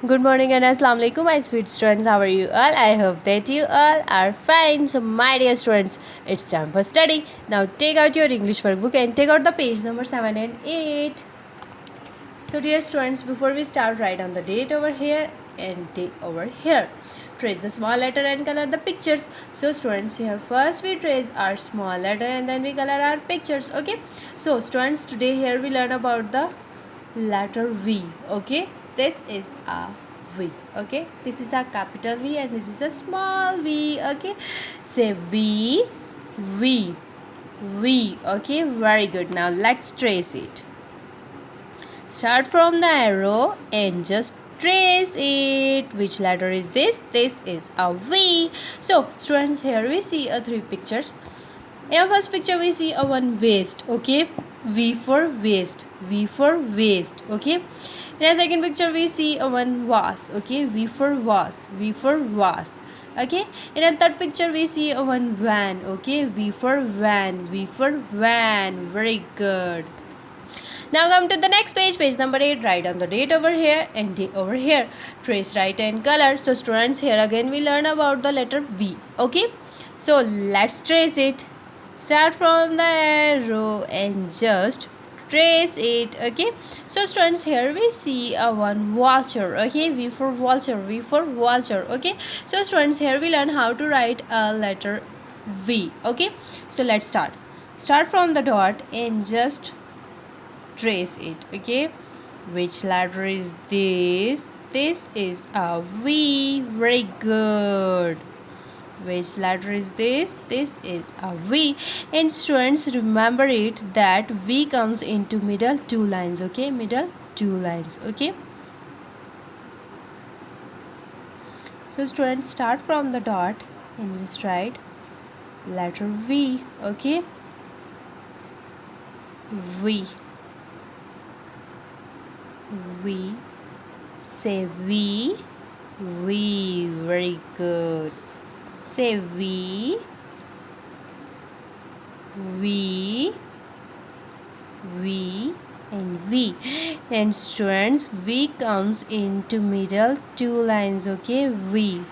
Good morning and assalamu alaikum, my sweet students. How are you all? I hope that you all are fine. So, my dear students, it's time for study. Now, take out your English workbook and take out the page number 7 and 8. So, dear students, before we start, write down the date over here and day over here. Trace the small letter and color the pictures. So, students, here first we trace our small letter and then we color our pictures. Okay. So, students, today here we learn about the letter V. Okay, this is a V. Okay, this is a capital V and this is a small V. Okay, say V, V, V. Okay, very good. Now let's trace it. Start from the arrow and just trace it. Which letter is this? This is a V. So students, here we see three pictures. In our first picture we see a one waist. Okay, V for waist, V for waist. Okay, in our second picture we see a one vase. Okay, V for vase, V for vase. Okay, in our third picture we see a one van. Okay, V for van, V for van. Very good. Now come to the next page, page number 8. Write down the date over here and day over here. Trace, write and color. So students, here again we learn about the letter V. Okay, so let's trace it. Start from the arrow and just trace it. Okay, so students, here we see a one vulture. Okay, V for vulture, V for vulture. Okay, so students, here we learn how to write a letter V. Okay, so let's start from the dot and just trace it. Okay, which letter is this? This is a V. Very good. Which letter is this? This is a V. And students, remember it that V comes into middle two lines. Okay, middle two lines. Okay, so students, start from the dot and just write letter V. Okay, V, V. Say V, V. Very good. Say V, V, V and V. And students, V comes into middle two lines. Okay, V.